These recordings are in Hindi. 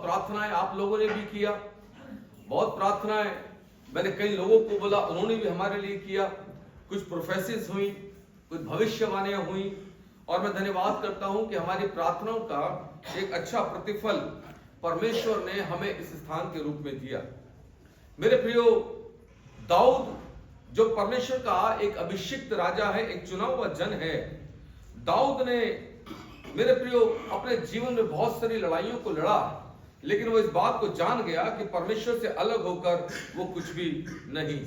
प्रार्थनाएं आप लोगों ने भी किया, बहुत प्रार्थनाएं मैंने कई लोगों को बोला, उन्होंने भी हमारे लिए किया। कुछ प्रोफेसिस हुई, कुछ भविष्यवाणियां हुई, और मैं धन्यवाद करता हूं कि हमारी प्रार्थनाओं का एक अच्छा प्रतिफल परमेश्वर ने हमें इस स्थान के रूप में दिया। मेरे प्रियो, दाऊद जो परमेश्वर का एक अभिषिक्त राजा है, एक चुना हुआ जन है, दाऊद ने मेरे प्रियो अपने जीवन में बहुत सारी लड़ाइयों को लड़ा, लेकिन वो इस बात को जान गया कि परमेश्वर से अलग होकर वो कुछ भी नहीं।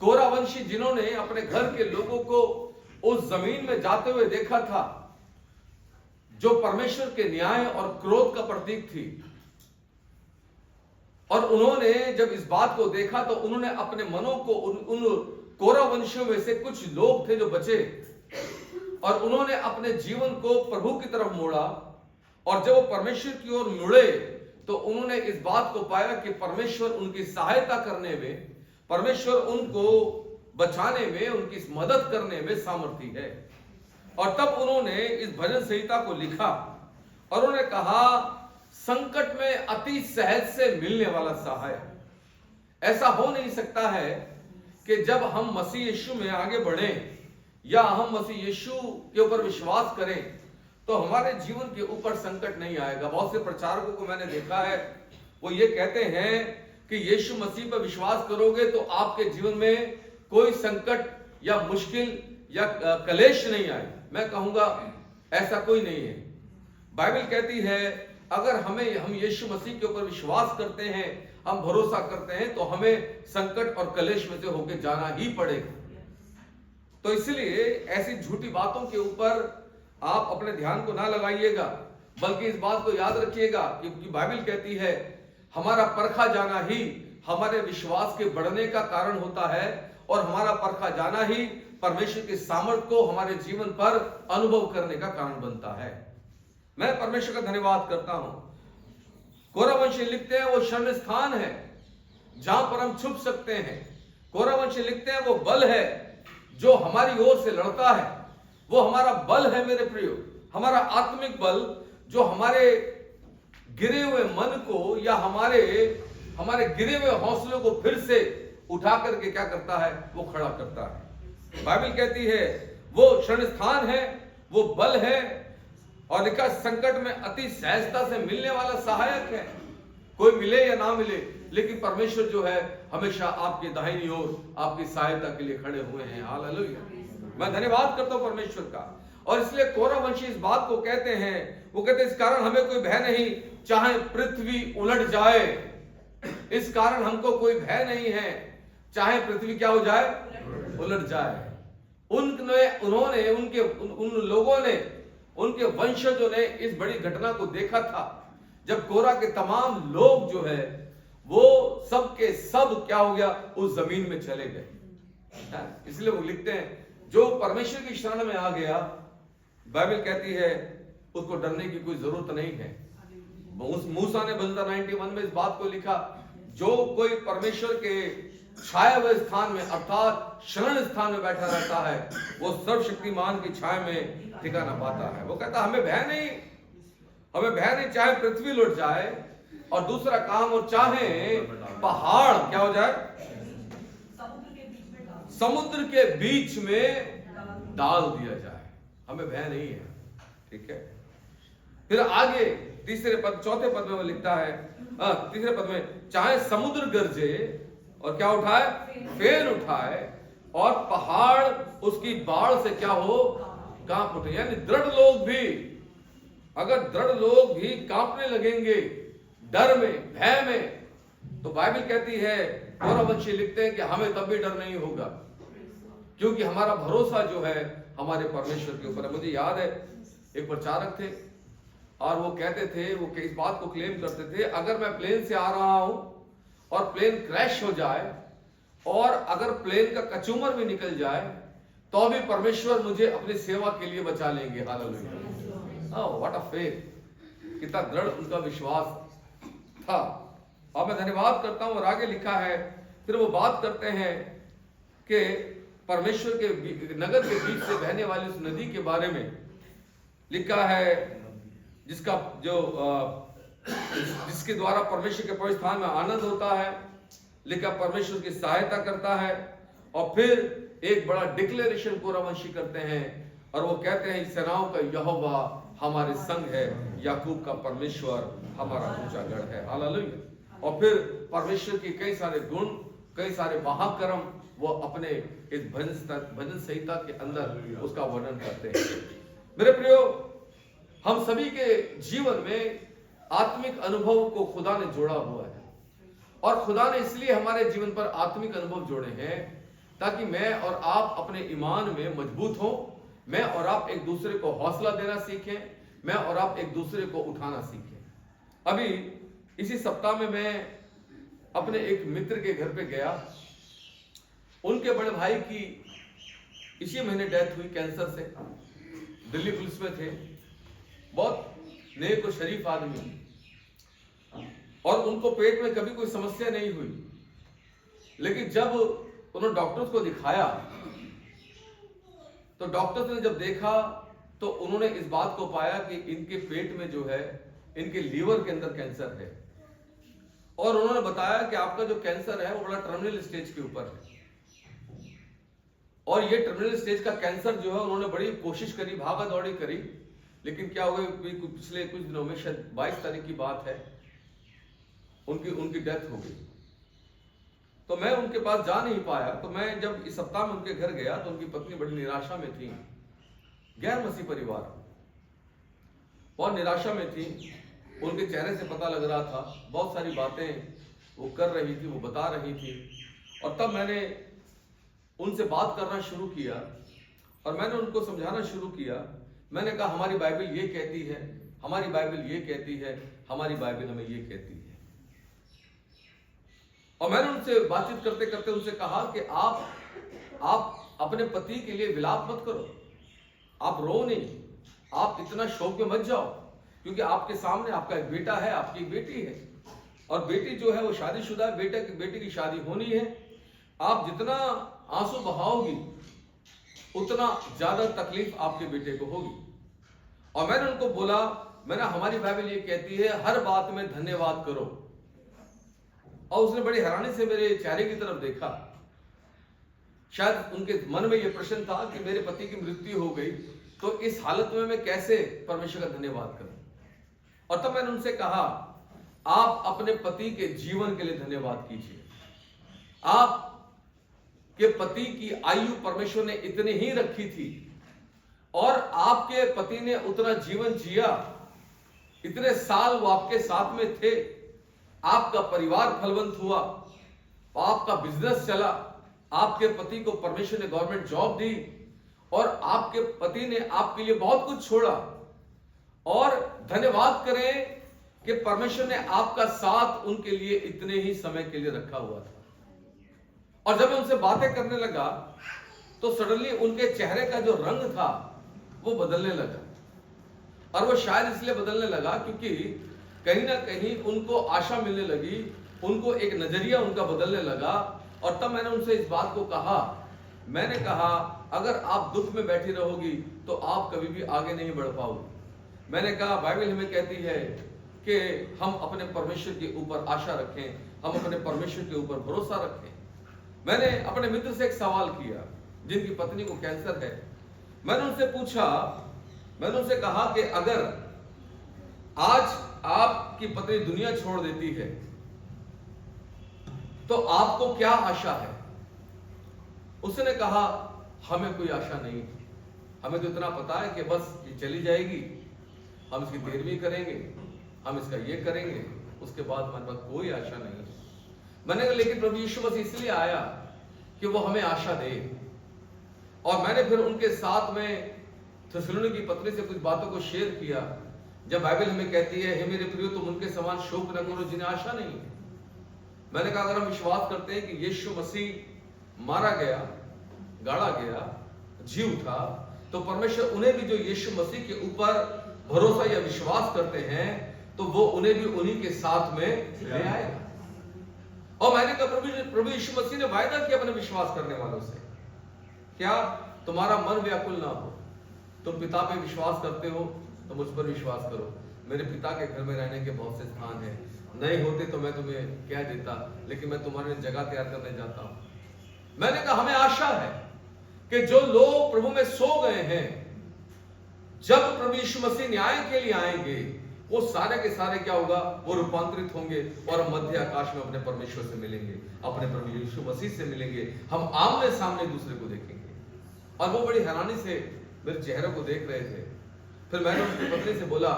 कोरा वंशी जिन्होंने अपने घर के लोगों को उस जमीन में जाते हुए देखा था जो परमेश्वर के न्याय और क्रोध का प्रतीक थी, और उन्होंने जब इस बात को देखा तो उन्होंने अपने मनों को उन कोरा वंशियों में से कुछ लोग थे जो बचे, और उन्होंने अपने जीवन को प्रभु की तरफ मोड़ा। और जब वो परमेश्वर की ओर मुड़े तो उन्होंने इस बात को पाया कि परमेश्वर उनकी सहायता करने में, परमेश्वर उनको बचाने में, उनकी मदद करने में सामर्थी है। और तब उन्होंने इस भजन संहिता को लिखा और उन्होंने कहा, संकट में अति सहज से मिलने वाला सहायक। ऐसा हो नहीं सकता है कि जब हम मसीह यीशु में आगे बढ़ें या हम मसीह यीशु के ऊपर विश्वास करें तो हमारे जीवन के ऊपर संकट नहीं आएगा। बहुत से प्रचारकों को मैंने देखा है, वो ये कहते हैं कि यीशु मसीह पर विश्वास करोगे तो आपके जीवन में कोई संकट या मुश्किल या कलेश नहीं आए। मैं कहूंगा ऐसा कोई नहीं है। बाइबल कहती है अगर हम यीशु मसीह के ऊपर विश्वास करते हैं, हम भरोसा करते हैं, तो हमें संकट और कलेश में से होकर जाना ही पड़ेगा। तो इसलिए ऐसी झूठी बातों के ऊपर आप अपने ध्यान को ना लगाइएगा, बल्कि इस बात को याद रखिएगा क्योंकि बाइबल कहती है हमारा परखा जाना ही हमारे विश्वास के बढ़ने का कारण होता है, और हमारा परखा जाना ही परमेश्वर के सामर्थ को हमारे जीवन पर अनुभव करने का कारण बनता है। मैं परमेश्वर का धन्यवाद करता हूं। कोरावंशी लिखते हैं वो शरण स्थान है जहां पर हम छुप सकते हैं। कोरावंशी लिखते हैं वो बल है जो हमारी ओर से लड़ता है। वो हमारा बल है मेरे प्रियो, हमारा आत्मिक बल जो हमारे गिरे हुए मन को या हमारे गिरे हुए हौसलों को फिर से उठा करके क्या करता है, वो खड़ा करता है। बाइबल कहती है वो शरण स्थान है, वो बल है, और लिखा संकट में अति सहजता से मिलने वाला सहायक है। कोई मिले या ना मिले, लेकिन परमेश्वर जो है हमेशा आपके दाहिनी ओर आपकी सहायता के लिए खड़े हुए हैं। हालेलुया। मैं धन्यवाद करता हूं परमेश्वर का। और इसलिए कोरावंशी इस बात को कहते हैं, वो कहते हैं इस कारण हमें कोई भय नहीं, चाहे पृथ्वी उलट जाए। इस कारण हमको कोई भय नहीं है, चाहे पृथ्वी क्या हो जाए, उलट जाए। उन्होंने उन लोगों ने, उनके वंशजों ने इस बड़ी घटना को देखा था जब कोरा के तमाम लोग जो है वो सब के सब क्या हो गया, उस जमीन में चले गए। इसलिए वो लिखते हैं जो परमेश्वर की शरण में आ गया, बाइबल कहती है उसको डरने की कोई जरूरत नहीं है। मूसा ने बंदा 91 में इस बात को लिखा, जो कोई परमेश्वर के छाया हुए स्थान में अर्थात शरण स्थान में बैठा रहता है वो सर्वशक्तिमान की छाया में ठिकाना पाता है। वो कहता हमें भय नहीं, हमें भय नहीं, चाहे पृथ्वी लुट जाए, और दूसरा काम, और चाहे पहाड़ क्या हो जाए, समुद्र के बीच में डाल दिया जाए, हमें भय नहीं है। ठीक है। फिर आगे तीसरे पद, चौथे पद में वो लिखता है, तीसरे पद में, चाहे समुद्र गरजे और क्या उठाए, फेर उठाए, और पहाड़ उसकी बाढ़ से क्या हो, कांप उठे। यानी दृढ़ लोग भी, अगर दृढ़ लोग भी कांपने लगेंगे डर में, भय में, तो बाइबल कहती है, कोरावंशी लिखते हैं कि हमें तब भी डर नहीं होगा, क्योंकि हमारा भरोसा जो है हमारे परमेश्वर के ऊपर है। मुझे याद है एक प्रचारक थे और वो कहते थे, वो इस बात को क्लेम करते थे, अगर मैं प्लेन से आ रहा हूं और प्लेन क्रैश हो जाए और अगर प्लेन का कचूमर भी निकल जाए तो भी परमेश्वर मुझे अपनी सेवा के लिए बचा लेंगे। हालेलुया। व्हाट अ फेथ, कितना दृढ़ उनका विश्वास था। और मैं धन्यवाद करता हूं। और आगे लिखा है, फिर वो बात करते हैं कि परमेश्वर के नगर के बीच से बहने वाली उस नदी के बारे में लिखा है, जिसका जिसके द्वारा परमेश्वर के पवित्र स्थान में आनंद होता है, लेकिन परमेश्वर की सहायता करता है। और फिर एक बड़ा डिक्लेरेशन कोरावंशी करते हैं और वो कहते हैं सेनाओं का यहोवा हमारे संग है, याकूब का परमेश्वर हमारा ऊंचा गढ़ है। हालेलुया। और फिर परमेश्वर की कई सारे गुण, कई सारे महाकर्म वो अपने इस भजन संहिता के अंदर उसका वर्णन करते हैं। मेरे प्रियो, हम सभी के जीवन में आत्मिक अनुभव को खुदा ने जोड़ा हुआ है और खुदा ने इसलिए हमारे जीवन पर आत्मिक अनुभव जोड़े हैं ताकि मैं और आप अपने ईमान में मजबूत हों, मैं और आप एक दूसरे को हौसला देना सीखें, मैं और आप एक दूसरे को उठाना सीखें। अभी इसी सप्ताह में मैं अपने एक मित्र के घर पे गया। उनके बड़े भाई की इसी महीने डेथ हुई कैंसर से। दिल्ली पुलिस में थे, बहुत नेक और शरीफ आदमी, और उनको पेट में कभी कोई समस्या नहीं हुई। लेकिन जब उन्होंने डॉक्टर्स को दिखाया तो डॉक्टर्स ने जब देखा तो उन्होंने इस बात को पाया कि इनके पेट में जो है, इनके लीवर के अंदर कैंसर है। और उन्होंने बताया कि आपका जो कैंसर है वो बड़ा टर्मिनल स्टेज के ऊपर है। और ये टर्मिनल स्टेज का कैंसर जो है, उन्होंने बड़ी कोशिश करी, भागा दौड़ी करी, लेकिन क्या हो गया, पिछले कुछ दिनों में, शायद 22 तारीख की बात है, उनकी डेथ हो गई। तो मैं उनके पास जा नहीं पाया। तो मैं जब इस सप्ताह में उनके घर गया तो उनकी पत्नी बड़ी निराशा में थी। गैर मसीह परिवार, बहुत निराशा में थी। उनके चेहरे से पता लग रहा था, बहुत सारी बातें वो कर रही थी, वो बता रही थी। और तब मैंने उनसे बात करना शुरू किया और मैंने उनको समझाना शुरू किया। मैंने कहा हमारी बाइबल ये कहती है, हमारी बाइबल ये कहती है, हमारी बाइबल हमें ये कहती है। और मैंने उनसे बातचीत करते करते उनसे कहा कि आप अपने पति के लिए विलाप मत करो, आप रो नहीं, आप इतना शोक में मत जाओ, क्योंकि आपके सामने आपका एक बेटा है, आपकी एक बेटी है, और बेटी जो है वो शादीशुदा है, बेटी की शादी होनी है। आप जितना आंसू बहाओगी उतना ज्यादा तकलीफ आपके बेटे को होगी। और मैंने उनको बोला, मैंने हमारी बाइबल ये कहती है हर बात में धन्यवाद करो। और उसने बड़ी हैरानी से मेरे चेहरे की तरफ देखा। शायद उनके मन में यह प्रश्न था कि मेरे पति की मृत्यु हो गई तो इस हालत में मैं कैसे परमेश्वर का धन्यवाद करूं। और तब मैंने उनसे कहा, आप अपने पति के जीवन के लिए धन्यवाद कीजिए। आप के पति की आयु परमेश्वर ने इतनी ही रखी थी और आपके पति ने उतना जीवन जिया, इतने साल वो आपके साथ में थे, आपका परिवार फलवंत हुआ, आपका बिजनेस चला, आपके पति को परमेश्वर ने गवर्नमेंट जॉब दी और आपके पति ने आपके लिए बहुत कुछ छोड़ा। और धन्यवाद करें कि परमेश्वर ने आपका साथ उनके लिए इतने ही समय के लिए रखा हुआ था। और जब मैं उनसे बातें करने लगा तो सडनली उनके चेहरे का जो रंग था वो बदलने लगा। और वो शायद इसलिए बदलने लगा क्योंकि कहीं ना कहीं उनको आशा मिलने लगी, उनको एक नजरिया उनका बदलने लगा। और तब मैंने उनसे इस बात को कहा, मैंने कहा अगर आप दुख में बैठी रहोगी तो आप कभी भी आगे नहीं बढ़ पाओगे। मैंने कहा बाइबल हमें कहती है कि हम अपने परमेश्वर के ऊपर आशा रखें, हम अपने परमेश्वर के ऊपर भरोसा रखें। मैंने अपने मित्र से एक सवाल किया जिनकी पत्नी को कैंसर है। मैंने उनसे पूछा, मैंने उनसे कहा कि अगर आज आपकी पत्नी दुनिया छोड़ देती है तो आपको क्या आशा है। उसने कहा हमें कोई आशा नहीं, हमें तो इतना पता है कि बस ये चली जाएगी, हम इसकी पैरवी करेंगे, हम इसका ये करेंगे, उसके बाद हमारे पास कोई आशा नहीं। मैंने कहा लेकिन प्रभु यीशु मसीह इसलिए आया कि वो हमें आशा दे। और मैंने फिर उनके साथ में थिस्सलुनीकि की पत्री से कुछ बातों को शेयर किया। जब बाइबल हमें कहती है हे मेरे प्रियो तुम उनके समान शोक न करो जिन्हें आशा नहीं है। मैंने कहा अगर हम विश्वास करते हैं कि यीशु मसीह मारा गया, गाड़ा गया, जी उठा, तो परमेश्वर उन्हें भी जो यीशु मसीह के ऊपर भरोसा या विश्वास करते हैं तो वो उन्हें भी उन्हीं के साथ में ले आएगा। और मैंने कहा प्रभु यीशु मसीह ने वायदा किया अपने विश्वास करने वालों से, क्या तुम्हारा मन व्याकुल ना हो, तुम पिता पे विश्वास करते हो तो मुझ पर विश्वास करो, मेरे पिता के घर में रहने के बहुत से स्थान हैं, नहीं होते तो मैं तुम्हें कह देता, लेकिन मैं तुम्हारे लिए जगह तैयार करने जाता हूं। मैंने कहा हमें आशा है कि जो लोग प्रभु में सो गए हैं, जब प्रभु यीशु मसीह न्याय के लिए आएंगे, वो सारे के सारे क्या होगा, वो रूपांतरित होंगे और हम मध्य आकाश में अपने परमेश्वर से मिलेंगे, अपने प्रभु यीशु मसीह से मिलेंगे। हम आमने सामने दूसरे को देखेंगे। और वो बड़ी हैरानी से मेरे चेहरे को देख रहे थे। फिर मैंने उनकी पत्नी से बोला,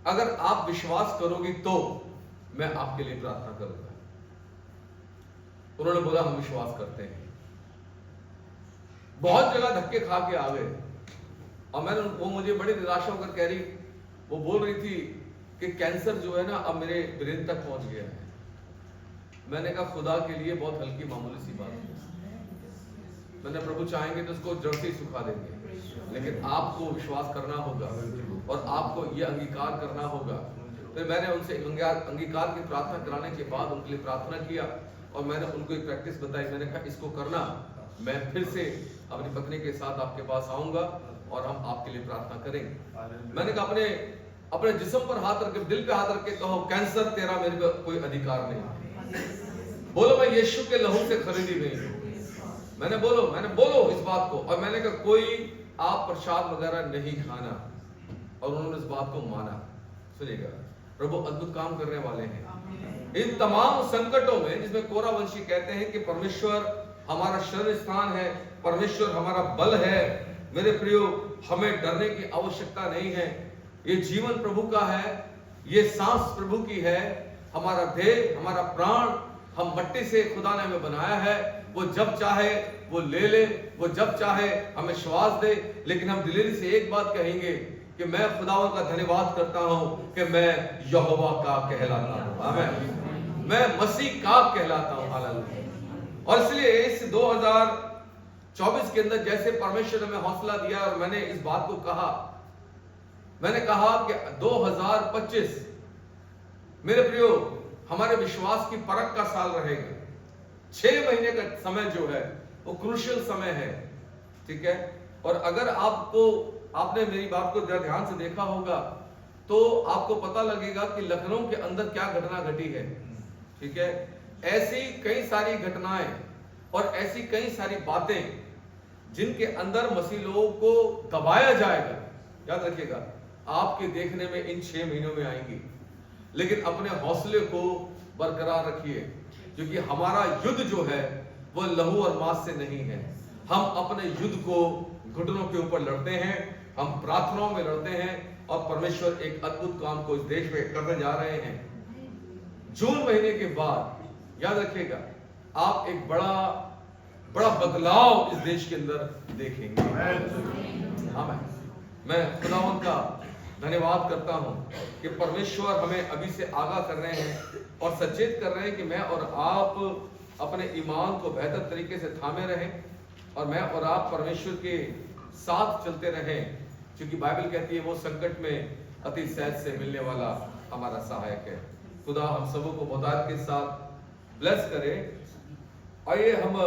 अगर आप विश्वास करोगी तो मैं आपके लिए प्रार्थना करूंगा। उन्होंने बोला हम विश्वास करते हैं। बहुत जगह धक्के खा के आ गए और मैंने वो मुझे बड़ी निराशा होकर कह रही, वो बोल रही थी कि कैंसर जो है ना अब मेरे ब्रेन तक पहुंच गया है। मैंने कहा खुदा के लिए बहुत हल्की मामूली सी बात है। मैंने प्रभु चाहेंगे तो उसको जड़ से सुखा देंगे, लेकिन आपको विश्वास करना होगा और आपको ये अंगीकार करना होगा। फिर मैंने उनसे अंगीकार की प्रार्थना कराने के बाद उनके लिए प्रार्थना किया और मैंने उनको एक प्रैक्टिस बताई। मैंने कहा इसको करना, मैं फिर से अपनी पत्नी के साथ आपके पास आऊंगा और हम आपके लिए प्रार्थना करेंगे। मैंने कहा अपने जिस्म पर हाथ रख के, दिल पे हाथ रख के कहो, कैंसर तेरा मेरे पे कोई अधिकार नहीं। बोलो मैं यीशु के लहू से खरीदी गई हूं। मैंने बोलो इस बात को। और मैंने कहा कोई आप प्रसाद वगैरह नहीं खाना, और उन्होंने इस बात को माना। सुनिएगा, प्रभु अद्भुत काम करने वाले हैं इन तमाम संकटों में, जिसमें कोरा वंशी कहते हैं कि परमेश्वर हमारा शरण स्थान है, परमेश्वर हमारा बल है। मेरे प्रियो, हमें डरने की आवश्यकता नहीं है। ये जीवन प्रभु का है, ये सांस प्रभु की है, हमारा देह, हमारा प्राण, हम मट्टी से खुदा ने हमें बनाया है। वो जब चाहे वो ले ले, वो जब चाहे हमें श्वास दे। लेकिन हम दिलेरी से एक बात कहेंगे कि मैं खुदावंद का धन्यवाद करता हूं कि मैं यहोवा का कहलाता हूं। आमीन। मैं मसीह का कहलाता हूं। हालेलुया। और इसलिए इस 2024 के अंदर जैसे परमेश्वर ने हमें हौसला दिया, और मैंने इस बात को कहा, मैंने कहा कि 2025 मेरे प्रियो हमारे विश्वास की परख का साल रहेगा। 6 महीने का समय जो है वो क्रूशियल समय है, ठीक है। और अगर आपने मेरी बात को ध्यान से देखा होगा तो आपको पता लगेगा कि लखनऊ के अंदर क्या घटना घटी है, ठीक है। ऐसी कई सारी घटनाएं और ऐसी कई सारी बातें जिनके अंदर मसीह लोगों को दबाया जाएगा, याद रखिएगा, आपके देखने में इन 6 महीनों में आएंगी। लेकिन अपने हौसले को बरकरार रखिए, क्योंकि हमारा युद्ध जो है वो लहू और मांस से नहीं है। हम अपने युद्ध को घुटनों के ऊपर लड़ते हैं, हम प्रार्थनाओं में लड़ते हैं, और परमेश्वर एक अद्भुत काम को इस देश में करने जा रहे हैं। जून महीने के बाद याद रखिएगा, आप एक बड़ा बदलाव इस देश के अंदर देखेंगे। आमीन। मैं खुदावंद का धन्यवाद करता हूं कि परमेश्वर हमें अभी से आगाह कर रहे हैं और सचेत कर रहे हैं कि मैं और आप अपने ईमान को बेहतर तरीके से थामे रहें, और मैं और आप परमेश्वर के साथ चलते रहें, क्योंकि बाइबल कहती है वो संकट में अति सहज से मिलने वाला हमारा सहायक है। खुदा हम सबों को बहुतायत के साथ ब्लेस करे। आइए हम